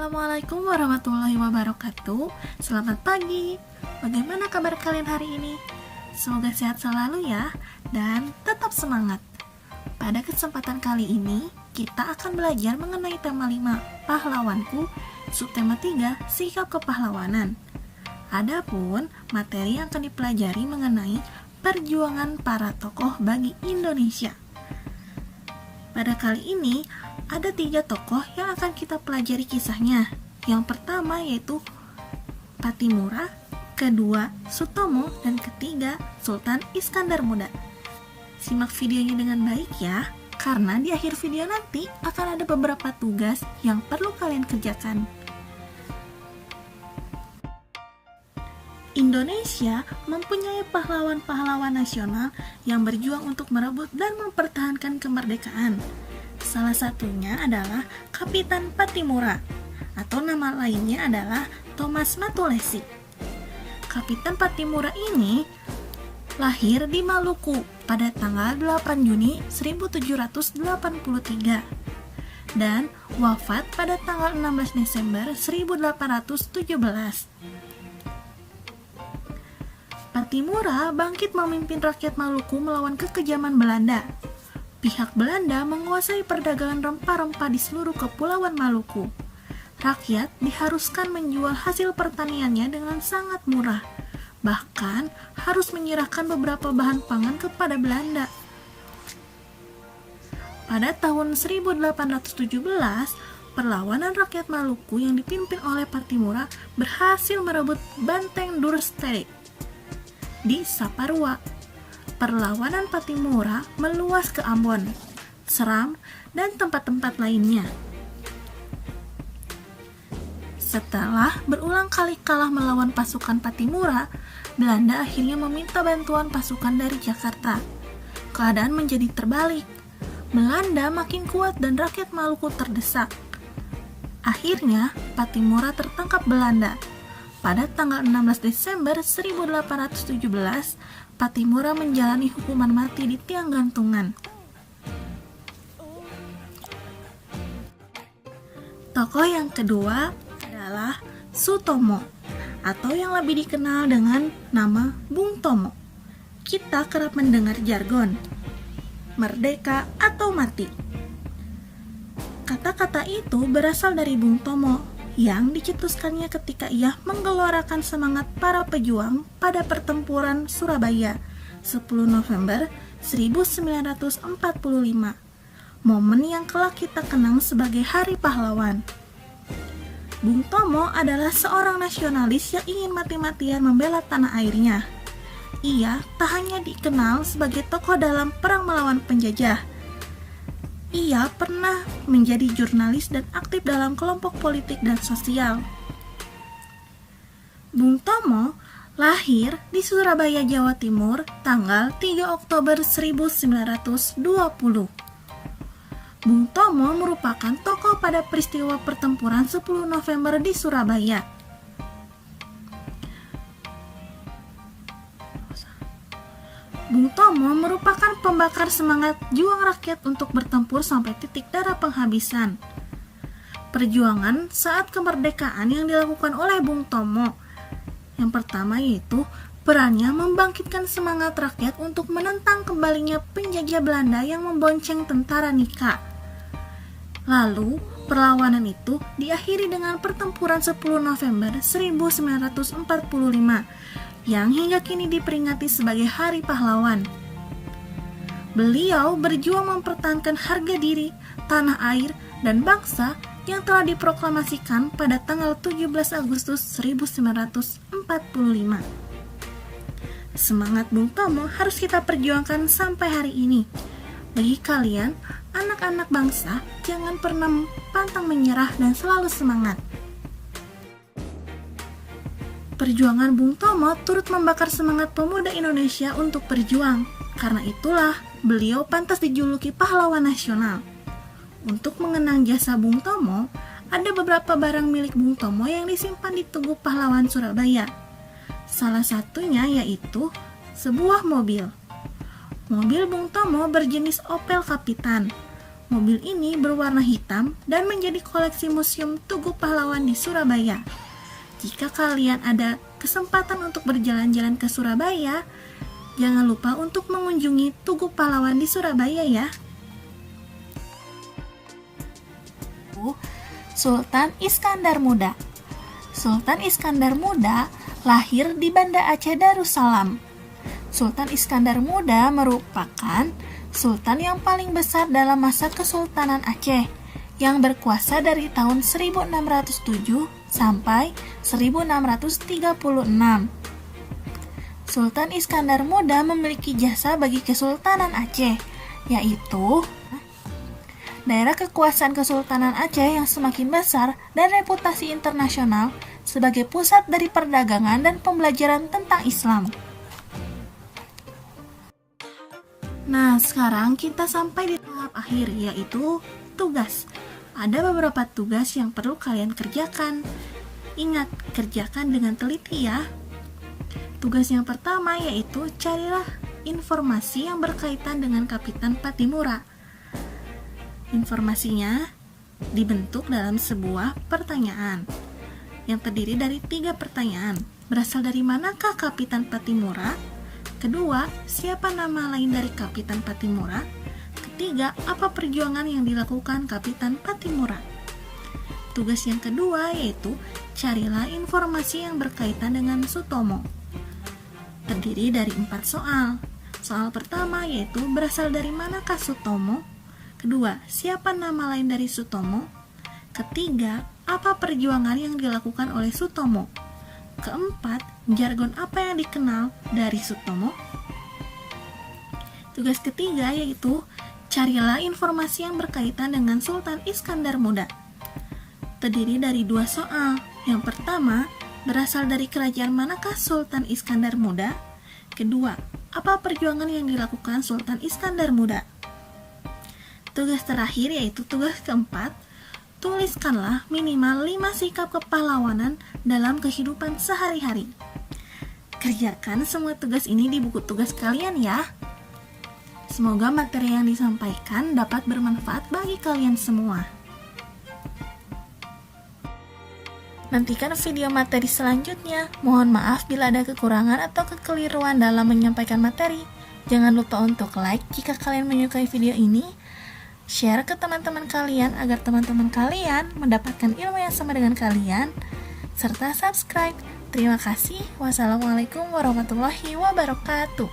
Assalamualaikum warahmatullahi wabarakatuh. Selamat pagi. Bagaimana kabar kalian hari ini? Semoga sehat selalu ya, dan tetap semangat. Pada kesempatan kali ini, kita akan belajar mengenai tema 5, pahlawanku, subtema 3, sikap kepahlawanan. Adapun materi yang akan dipelajari mengenai perjuangan para tokoh bagi Indonesia. Pada kali ini, ada 3 tokoh yang akan kita pelajari kisahnya. Yang pertama yaitu Pattimura, kedua Sutomo, dan ketiga Sultan Iskandar Muda. Simak videonya dengan baik ya, karena di akhir video nanti akan ada beberapa tugas yang perlu kalian kerjakan. Indonesia mempunyai pahlawan-pahlawan nasional yang berjuang untuk merebut dan mempertahankan kemerdekaan. Salah satunya adalah Kapitan Pattimura, atau nama lainnya adalah Thomas Matulesi. Kapitan Pattimura ini lahir di Maluku pada tanggal 8 Juni 1783 dan wafat pada tanggal 16 Desember 1817. Pattimura bangkit memimpin rakyat Maluku melawan kekejaman Belanda. Pihak Belanda menguasai perdagangan rempah-rempah di seluruh kepulauan Maluku. Rakyat diharuskan menjual hasil pertaniannya dengan sangat murah, bahkan harus menyerahkan beberapa bahan pangan kepada Belanda. Pada tahun 1817, perlawanan rakyat Maluku yang dipimpin oleh Pattimura berhasil merebut Banteng Durstede di Saparua. Perlawanan Pattimura meluas ke Ambon, Seram, dan tempat-tempat lainnya. Setelah berulang kali kalah melawan pasukan Pattimura, Belanda akhirnya meminta bantuan pasukan dari Jakarta. Keadaan menjadi terbalik. Belanda makin kuat dan rakyat Maluku terdesak. Akhirnya, Pattimura tertangkap Belanda. Pada tanggal 16 Desember 1817, Pattimura menjalani hukuman mati di tiang gantungan. Tokoh yang kedua adalah Sutomo, atau yang lebih dikenal dengan nama Bung Tomo. Kita kerap mendengar jargon merdeka atau mati. Kata-kata itu berasal dari Bung Tomo yang dicetuskannya ketika ia menggelorakan semangat para pejuang pada pertempuran Surabaya 10 November 1945, momen yang kelak kita kenang sebagai Hari Pahlawan. Bung Tomo adalah seorang nasionalis yang ingin mati-matian membela tanah airnya. Ia tak hanya dikenal sebagai tokoh dalam perang melawan penjajah. Ia pernah menjadi jurnalis dan aktif dalam kelompok politik dan sosial. Bung Tomo lahir di Surabaya, Jawa Timur, tanggal 3 Oktober 1920. Bung Tomo merupakan tokoh pada peristiwa pertempuran 10 November di Surabaya. Bung Tomo merupakan pembakar semangat juang rakyat untuk bertempur sampai titik darah penghabisan. Perjuangan saat kemerdekaan yang dilakukan oleh Bung Tomo, yang pertama yaitu perannya membangkitkan semangat rakyat untuk menentang kembalinya penjajah Belanda yang membonceng tentara Nika. Lalu, perlawanan itu diakhiri dengan pertempuran 10 November 1945 yang hingga kini diperingati sebagai Hari Pahlawan. Beliau berjuang mempertahankan harga diri, tanah air, dan bangsa yang telah diproklamasikan pada tanggal 17 Agustus 1945. Semangat Bung Tomo harus kita perjuangkan sampai hari ini. Bagi kalian, anak-anak bangsa, jangan pernah pantang menyerah dan selalu semangat. Perjuangan Bung Tomo turut membakar semangat pemuda Indonesia untuk berjuang. Karena itulah, beliau pantas dijuluki pahlawan nasional. Untuk mengenang jasa Bung Tomo, ada beberapa barang milik Bung Tomo yang disimpan di Tugu Pahlawan Surabaya. Salah satunya yaitu sebuah mobil. Mobil Bung Tomo berjenis Opel Kapitan. Mobil ini berwarna hitam dan menjadi koleksi Museum Tugu Pahlawan di Surabaya. Jika kalian ada kesempatan untuk berjalan-jalan ke Surabaya, jangan lupa untuk mengunjungi Tugu Pahlawan di Surabaya ya. Sultan Iskandar Muda. Sultan Iskandar Muda lahir di Banda Aceh Darussalam. Sultan Iskandar Muda merupakan sultan yang paling besar dalam masa Kesultanan Aceh yang berkuasa dari tahun 1607 sampai 1636. Sultan Iskandar Muda memiliki jasa bagi Kesultanan Aceh, yaitu daerah kekuasaan Kesultanan Aceh yang semakin besar dan reputasi internasional sebagai pusat dari perdagangan dan pembelajaran tentang Islam. Nah, sekarang kita sampai di tahap akhir, yaitu tugas. Ada beberapa tugas yang perlu kalian kerjakan. Ingat, kerjakan dengan teliti ya. Tugas yang pertama yaitu carilah informasi yang berkaitan dengan Kapitan Pattimura. Informasinya dibentuk dalam sebuah pertanyaan yang terdiri dari 3 pertanyaan. Berasal dari manakah Kapitan Pattimura? Kedua, siapa nama lain dari Kapitan Pattimura? Ketiga, apa perjuangan yang dilakukan Kapitan Pattimura? Tugas yang kedua yaitu carilah informasi yang berkaitan dengan Sutomo. Terdiri dari 4 soal. Soal pertama yaitu berasal dari manakah Sutomo? Kedua, siapa nama lain dari Sutomo? Ketiga, apa perjuangan yang dilakukan oleh Sutomo? Keempat, jargon apa yang dikenal dari Sutomo? Tugas ketiga yaitu carilah informasi yang berkaitan dengan Sultan Iskandar Muda. Terdiri dari 2 soal. Yang pertama, berasal dari kerajaan manakah Sultan Iskandar Muda? Kedua, apa perjuangan yang dilakukan Sultan Iskandar Muda? Tugas terakhir yaitu tugas keempat, tuliskanlah minimal 5 sikap kepahlawanan dalam kehidupan sehari-hari. Kerjakan semua tugas ini di buku tugas kalian ya. Semoga materi yang disampaikan dapat bermanfaat bagi kalian semua. Nantikan video materi selanjutnya. Mohon maaf bila ada kekurangan atau kekeliruan dalam menyampaikan materi. Jangan lupa untuk like jika kalian menyukai video ini. Share ke teman-teman kalian agar teman-teman kalian mendapatkan ilmu yang sama dengan kalian, serta subscribe. Terima kasih. Wassalamualaikum warahmatullahi wabarakatuh.